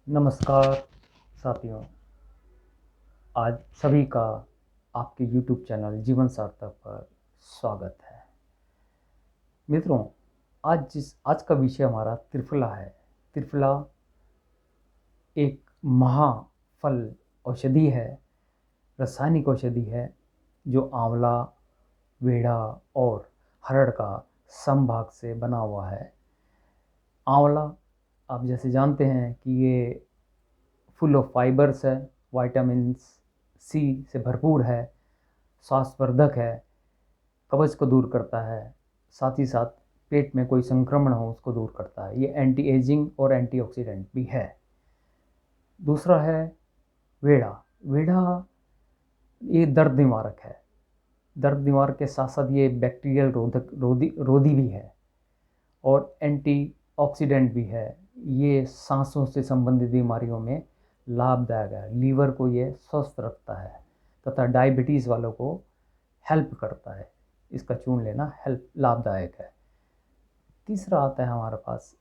नमस्कार साथियों, आज सभी का आपके YouTube चैनल जीवन सार्थक पर स्वागत है। मित्रों, आज का विषय हमारा त्रिफला है। त्रिफला एक महाफल औषधि है, रासायनिक औषधि है जो आंवला, वेढ़ा और हरड़ का समभाग से बना हुआ है। आंवला आप जैसे जानते हैं कि ये फुल ऑफ फाइबर्स है, विटामिन सी से भरपूर है, स्वास्थ्यवर्धक है, कब्ज को दूर करता है, साथ ही साथ पेट में कोई संक्रमण हो उसको दूर करता है। ये एंटी एजिंग और एंटीऑक्सीडेंट भी है। दूसरा है वेढ़ा। वेढ़ा ये दर्द निवारक है। दर्द निवारक के साथ साथ ये बैक्टीरियल रोधी भी है और एंटीऑक्सीडेंट भी है। ये सांसों से संबंधित बीमारियों में लाभदायक है। लीवर को ये स्वस्थ रखता है तथा डायबिटीज़ वालों को हेल्प करता है। इसका चूर्ण लेना हेल्प लाभदायक है। तीसरा आता है हमारे पास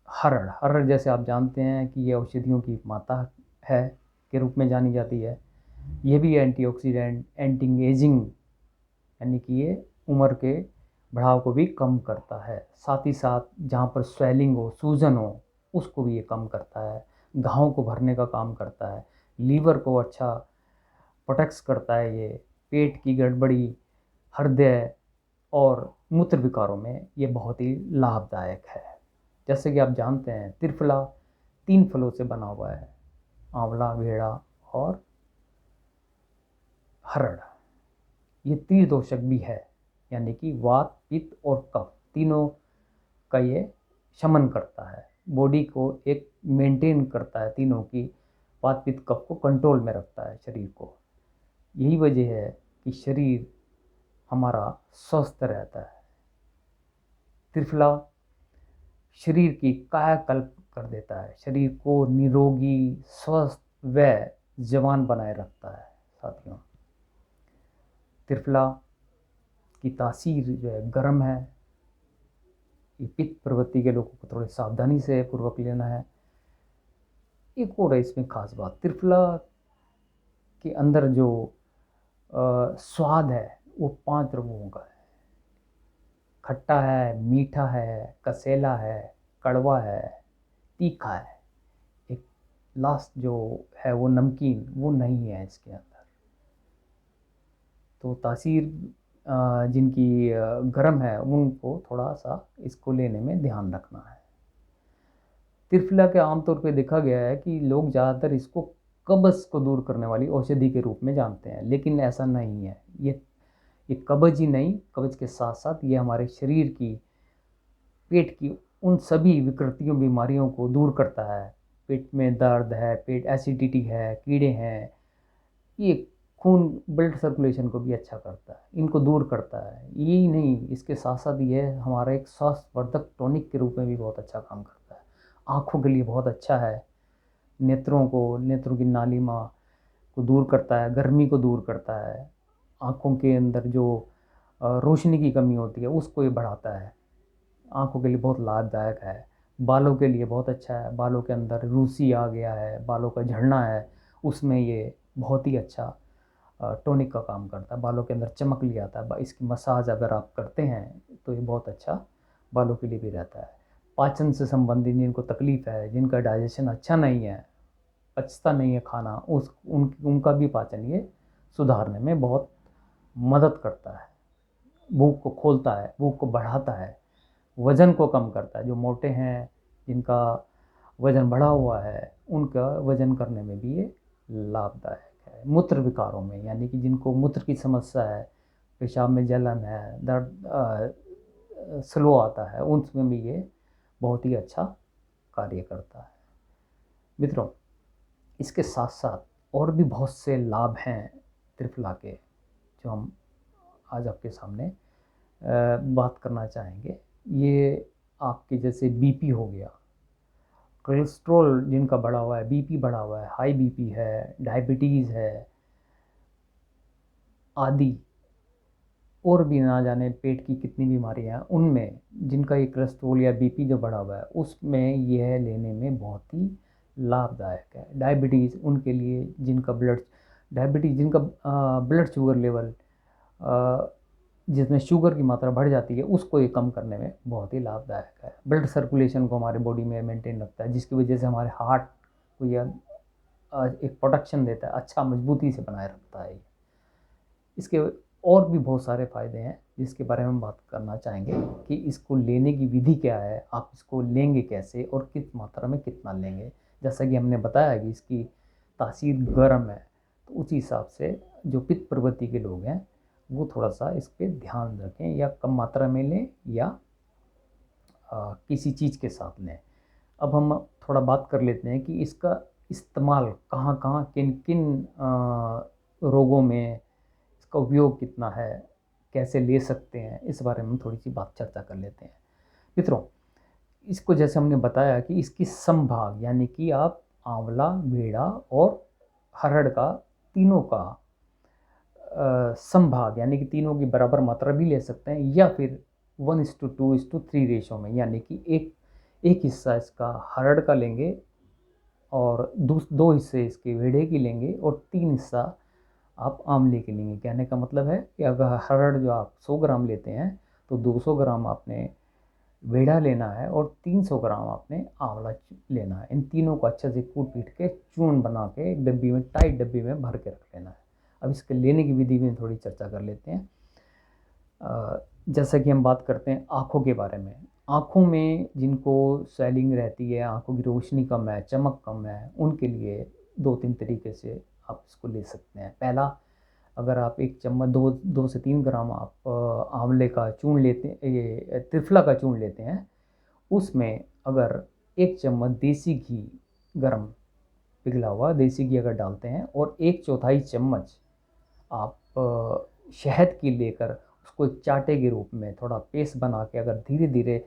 हरड़। हरड़ जैसे आप जानते हैं कि ये औषधियों की माता है के रूप में जानी जाती है। ये भी एंटीऑक्सीडेंट, एंटी एजिंग यानी कि ये उम्र के बढ़ाव को भी कम करता है। साथ ही साथ जहाँ पर स्वेलिंग हो, सूजन हो, उसको भी ये कम करता है। घावों को भरने का काम करता है। लीवर को अच्छा प्रोटेक्ट करता है। ये पेट की गड़बड़ी, हृदय और मूत्र विकारों में ये बहुत ही लाभदायक है। जैसे कि आप जानते हैं त्रिफला 3 फलों से बना हुआ है, आंवला, वेढ़ा और हरड़। ये त्रिदोषक भी है, यानी कि वात, पित्त और कफ तीनों का ये शमन करता है। बॉडी को एक मेंटेन करता है, तीनों की वात, पित्त, कफ को कंट्रोल में रखता है शरीर को। यही वजह है कि शरीर हमारा स्वस्थ रहता है। त्रिफला शरीर की कायाकल्प कर देता है, शरीर को निरोगी, स्वस्थ व जवान बनाए रखता है। साथियों, त्रिफला की तासीर जो है गर्म है। ये पित्त प्रवृत्ति के लोगों को थोड़ी सावधानी से पूर्वक लेना है। एक और है इसमें खास बात, त्रिफला के अंदर जो स्वाद है वो 5 रंगों का है। खट्टा है, मीठा है, कसेला है, कड़वा है, तीखा है। एक लास्ट जो है वो नमकीन, वो नहीं है इसके अंदर। तो तासीर जिनकी गर्म है उनको थोड़ा सा इसको लेने में ध्यान रखना है। त्रिफला के आमतौर पे देखा गया है कि लोग ज़्यादातर इसको कब्ज़ को दूर करने वाली औषधि के रूप में जानते हैं, लेकिन ऐसा नहीं है। ये कब्ज़ ही नहीं, कब्ज़ के साथ साथ ये हमारे शरीर की, पेट की उन सभी विकृतियों, बीमारियों को दूर करता है। पेट में दर्द है, पेट एसिडिटी है, कीड़े हैं, ये खून, ब्लड सर्कुलेशन को भी अच्छा करता है, इनको दूर करता है। यही नहीं, इसके साथ साथ ये हमारा एक स्वास्थ्यवर्धक टॉनिक के रूप में भी बहुत अच्छा काम करता है। आँखों के लिए बहुत अच्छा है। नेत्रों की नालिमा को दूर करता है, गर्मी को दूर करता है। आँखों के अंदर जो रोशनी की कमी होती है उसको ये बढ़ाता है। आँखों के लिए बहुत लाभदायक है। बालों के लिए बहुत अच्छा है। बालों के अंदर रूसी आ गया है, बालों का झड़ना है, उसमें ये बहुत ही अच्छा टॉनिक का काम करता है। बालों के अंदर चमक ले आता है। इसकी मसाज अगर आप करते हैं तो ये बहुत अच्छा बालों के लिए भी रहता है। पाचन से संबंधित जिनको तकलीफ़ है, जिनका डाइजेशन अच्छा नहीं है, पचता नहीं है खाना, उनका भी पाचन ये सुधारने में बहुत मदद करता है। भूख को खोलता है, भूख को बढ़ाता है, वज़न को कम करता है। जो मोटे हैं, जिनका वज़न बढ़ा हुआ है, उनका वज़न करने में भी ये लाभदायक है। मूत्र विकारों में, यानी कि जिनको मूत्र की समस्या है, पेशाब में जलन है, दर्द स्लो आता है, उसमें भी ये बहुत ही अच्छा कार्य करता है। मित्रों, इसके साथ साथ और भी बहुत से लाभ हैं त्रिफला के, जो हम आज आपके सामने बात करना चाहेंगे। ये आपके जैसे बीपी हो गया, कोलेस्ट्रॉल जिनका बढ़ा हुआ है, बीपी बढ़ा हुआ है, हाई बीपी है, डायबिटीज़ है आदि, और भी ना जाने पेट की कितनी बीमारियां हैं, उनमें जिनका ये कोलेस्ट्रॉल या बीपी जो बढ़ा हुआ है उसमें यह लेने में बहुत ही लाभदायक है। डायबिटीज़ उनके लिए जिनका ब्लड शुगर लेवल जिसमें शुगर की मात्रा बढ़ जाती है, उसको ये कम करने में बहुत ही लाभदायक है। ब्लड सर्कुलेशन को हमारे बॉडी में मेंटेन रखता है, जिसकी वजह से हमारे हार्ट को यह एक प्रोटेक्शन देता है, अच्छा मजबूती से बनाए रखता है। इसके और भी बहुत सारे फ़ायदे हैं जिसके बारे में हम बात करना चाहेंगे कि इसको लेने की विधि क्या है, आप इसको लेंगे कैसे और किस मात्रा में कितना लेंगे। जैसा कि हमने बताया कि इसकी तासीर गर्म है, तो उसी हिसाब से जो पित्त प्रवृत्ति के लोग हैं वो थोड़ा सा इस पर ध्यान रखें, या कम मात्रा में लें या किसी चीज़ के साथ लें। अब हम थोड़ा बात कर लेते हैं कि इसका इस्तेमाल कहाँ कहाँ किन किन रोगों में इसका उपयोग कितना है, कैसे ले सकते हैं, इस बारे में थोड़ी सी बात चर्चा कर लेते हैं। मित्रों, इसको जैसे हमने बताया कि इसकी संभाग यानी कि आप आंवला, बेड़ा और हरड़ का तीनों का संभाग यानी कि तीनों की बराबर मात्रा भी ले सकते हैं, या फिर 1:2:3 रेशो में, यानी कि एक हिस्सा इसका हरड़ का लेंगे और दो हिस्से इसके बेड़े की लेंगे और 3 हिस्सा आप आंवले के लेंगे। कहने का मतलब है कि अगर हरड़ जो आप 100 ग्राम लेते हैं तो 200 ग्राम आपने बेड़ा लेना है और 300 ग्राम आपने आंवला लेना है। इन तीनों को अच्छे से कूट पीट के चूर्ण बना के एक डब्बी में, टाइट डब्बी में भर के रख लेना है। अब इसके लेने की विधि में थोड़ी चर्चा कर लेते हैं। जैसा कि हम बात करते हैं आँखों के बारे में। आँखों में जिनको स्वेलिंग रहती है, आँखों की रोशनी कम है, चमक कम है, उनके लिए 2-3 तरीके से आप इसको ले सकते हैं। पहला, अगर आप 1 चम्मच 2 से 3 ग्राम आप आंवले का चूर्ण लेते हैं, ये त्रिफला का चूर्ण लेते हैं, उसमें अगर 1 चम्मच देसी घी, गरम पिघला हुआ देसी घी अगर डालते हैं और 1/4 चम्मच आप शहद की लेकर उसको एक चाटे के रूप में थोड़ा पेस्ट बना के अगर धीरे धीरे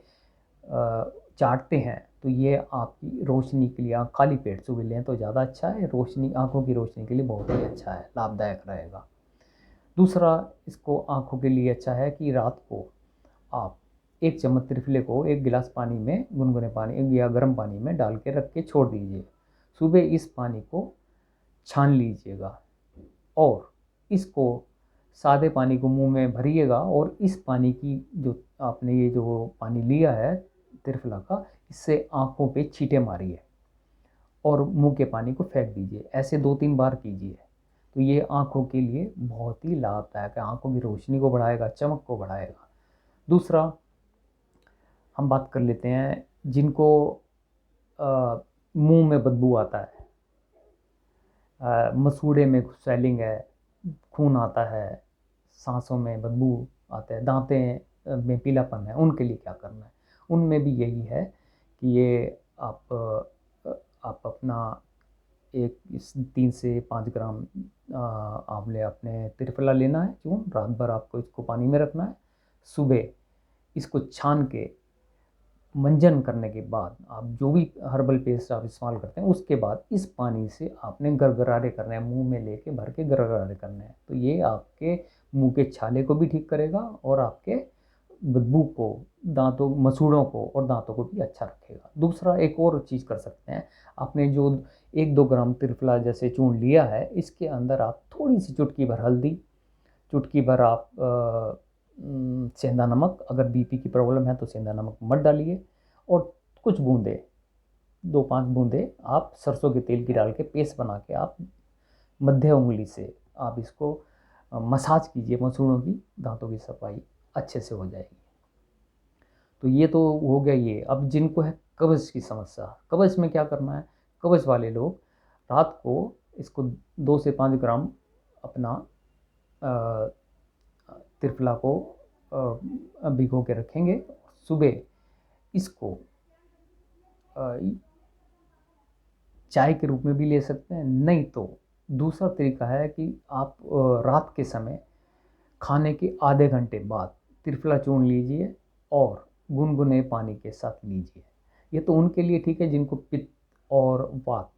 चाटते हैं, तो ये आपकी रोशनी के लिए, आप खाली पेट सुबह लें तो ज़्यादा अच्छा है। रोशनी, आँखों की रोशनी के लिए बहुत ही अच्छा है, लाभदायक रहेगा। दूसरा, इसको आँखों के लिए अच्छा है कि रात को आप 1 चम्मच त्रिफले को 1 गिलास पानी में, गुनगुने पानी या गर्म पानी में डाल के रख के छोड़ दीजिए। सुबह इस पानी को छान लीजिएगा और इसको सादे पानी को मुंह में भरिएगा और इस पानी की जो आपने ये जो पानी लिया है त्रिफला का, इससे आँखों पे छींटे मारिए और मुंह के पानी को फेंक दीजिए। ऐसे 2-3 बार कीजिए तो ये आँखों के लिए बहुत ही लाभदायक है, आँखों की रोशनी को बढ़ाएगा, चमक को बढ़ाएगा। दूसरा, हम बात कर लेते हैं जिनको मुंह में बदबू आता है, मसूड़े में स्वेलिंग है, खून आता है, सांसों में बदबू आता है, दांतें में पीलापन है, उनके लिए क्या करना है? उनमें भी यही है कि ये आप अपना 3 से 5 ग्राम आंवले आपने त्रिफला लेना है चूर्ण, रात भर आपको इसको पानी में रखना है। सुबह इसको छान के मंजन करने के बाद आप जो भी हर्बल पेस्ट आप इस्तेमाल करते हैं, उसके बाद इस पानी से आपने गरगरारे करने हैं, मुंह में लेके भर के गरगरारे करने हैं। तो ये आपके मुंह के छाले को भी ठीक करेगा और आपके बदबू को, दांतों, मसूड़ों को और दांतों को भी अच्छा रखेगा। दूसरा, एक और चीज़ कर सकते हैं, आपने जो 1-2 ग्राम त्रिफला जैसे चूर्ण लिया है, इसके अंदर आप थोड़ी सी चुटकी भर हल्दी, चुटकी भर आप सेंधा नमक, अगर बीपी की प्रॉब्लम है तो सेंधा नमक मत डालिए, और कुछ बूंदे, 2-5 बूंदे आप सरसों के तेल की डाल के पेस्ट बना के आप मध्य उंगली से आप इसको मसाज कीजिए, मसूड़ों की, दांतों की सफाई अच्छे से हो जाएगी। तो ये तो हो गया ये। अब जिनको है कब्ज़ की समस्या, कब्ज़ में क्या करना है? कब्ज़ वाले लोग रात को इसको 2 से 5 ग्राम अपना त्रिफला को भिगो के रखेंगे। सुबह इसको चाय के रूप में भी ले सकते हैं, नहीं तो दूसरा तरीका है कि आप रात के समय खाने के आधे घंटे बाद त्रिफला चूर्ण लीजिए और गुनगुने पानी के साथ लीजिए। ये तो उनके लिए ठीक है जिनको पित्त और वात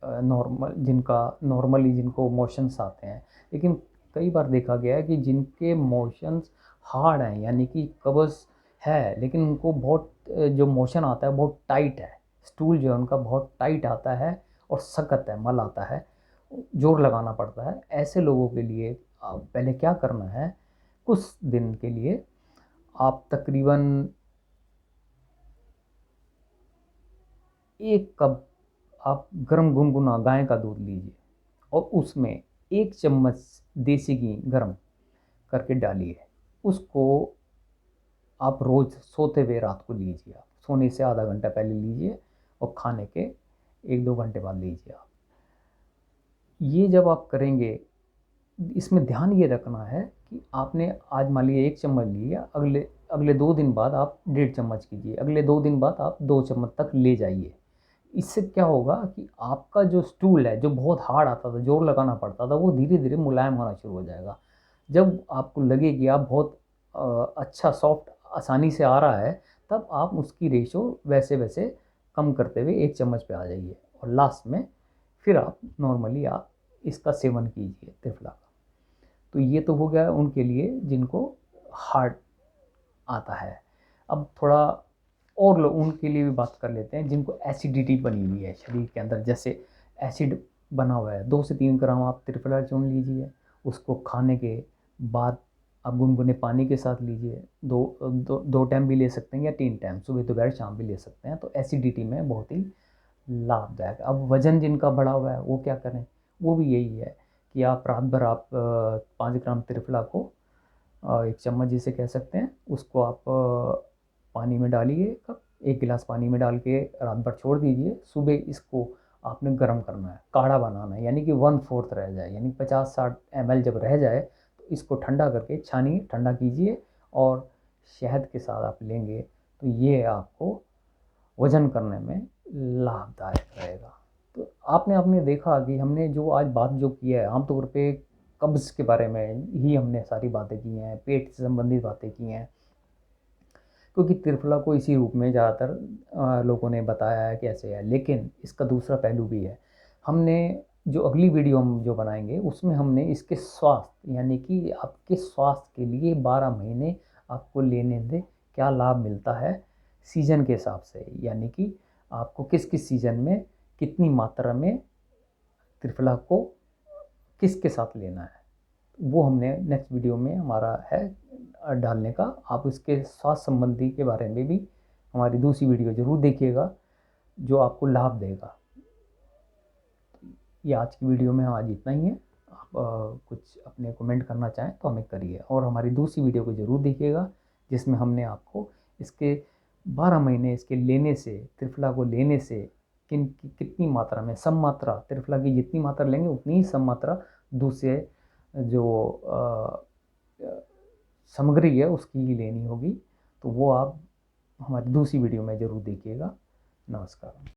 नॉर्मली जिनको मोशंस आते हैं, लेकिन कई बार देखा गया है कि जिनके मोशंस हार्ड हैं, यानी कि कब्ज़ है लेकिन उनको बहुत जो मोशन आता है बहुत टाइट है, स्टूल जो है उनका बहुत टाइट आता है और सख्त है, मल आता है, जोर लगाना पड़ता है। ऐसे लोगों के लिए पहले क्या करना है, कुछ दिन के लिए आप तकरीबन 1 कप आप गर्म गुनगुना गाय का दूध लीजिए और उसमें 1 चम्मच देसी घी गर्म करके डालिए। उसको आप रोज़ सोते हुए रात को लीजिए। आप सोने से आधा घंटा पहले लीजिए और खाने के 1-2 घंटे बाद लीजिए आप। ये जब आप करेंगे, इसमें ध्यान ये रखना है कि आपने आज मान लीजिए 1 चम्मच लिया, अगले अगले 2 दिन बाद आप 1.5 चम्मच कीजिए, अगले 2 दिन बाद आप 2 चम्मच तक ले जाइए। इससे क्या होगा कि आपका जो स्टूल है, जो बहुत हार्ड आता था, जोर लगाना पड़ता था, वो धीरे-धीरे मुलायम होना शुरू हो जाएगा। जब आपको लगे कि आप बहुत अच्छा सॉफ्ट आसानी से आ रहा है, तब आप उसकी रेशो वैसे-वैसे कम करते हुए 1 चम्मच पे आ जाइए और लास्ट में फिर आप नॉर्मली आप इसका सेवन कीजिए त्रिफला का। तो ये तो हो गया उनके लिए जिनको हार्ड आता है। अब थोड़ा और लोग उनके लिए भी बात कर लेते हैं जिनको एसिडिटी बनी हुई है शरीर के अंदर, जैसे एसिड बना हुआ है। 2 से 3 ग्राम आप त्रिफला चुन लीजिए, उसको खाने के बाद आप गुनगुने पानी के साथ लीजिए। 2 टाइम भी ले सकते हैं या 3 टाइम, सुबह दोपहर शाम भी ले सकते हैं। तो एसिडिटी में बहुत ही लाभदायक है। अब वज़न जिनका बढ़ा हुआ है वो क्या करें? वो भी यही है कि आप रात भर आप 5 ग्राम त्रिफला को 1 चम्मच जिसे कह सकते हैं, उसको आप पानी में डालिए, कप 1 गिलास पानी में डाल के रात भर छोड़ दीजिए। सुबह इसको आपने गर्म करना है, काढ़ा बनाना है, यानी कि 1/4 रह जाए, यानी 50-60 ml जब रह जाए तो इसको ठंडा करके छानिए, ठंडा कीजिए और शहद के साथ आप लेंगे तो ये आपको वज़न करने में लाभदायक रहेगा। तो आपने आपने देखा कि हमने जो आज बात जो की है, आमतौर पे कब्ज़ के बारे में ही हमने सारी बातें की हैं, पेट से संबंधित बातें की हैं, क्योंकि त्रिफला को इसी रूप में ज़्यादातर लोगों ने बताया है कैसे है। लेकिन इसका दूसरा पहलू भी है। हमने जो अगली वीडियो हम जो बनाएँगे उसमें हमने इसके स्वास्थ्य, यानी कि आपके स्वास्थ्य के लिए 12 महीने आपको लेने से क्या लाभ मिलता है सीज़न के हिसाब से, यानी कि आपको किस-किस सीज़न में कितनी मात्रा में त्रिफला को किसके साथ लेना है, वो हमने नेक्स्ट वीडियो में हमारा है डालने का। आप इसके स्वास्थ्य संबंधी के बारे में भी हमारी दूसरी वीडियो ज़रूर देखिएगा, जो आपको लाभ देगा। ये आज की वीडियो में आज इतना ही है। आप कुछ अपने कमेंट करना चाहें तो हमें करिए और हमारी दूसरी वीडियो को ज़रूर देखिएगा, जिसमें हमने आपको इसके 12 महीने इसके लेने से, त्रिफला को लेने से कितनी मात्रा में, सम मात्रा त्रिफला की जितनी मात्रा लेंगे उतनी ही सम मात्रा दूसरे जो सामग्री है उसकी ही लेनी होगी। तो वो आप हमारी दूसरी वीडियो में ज़रूर देखिएगा। नमस्कार।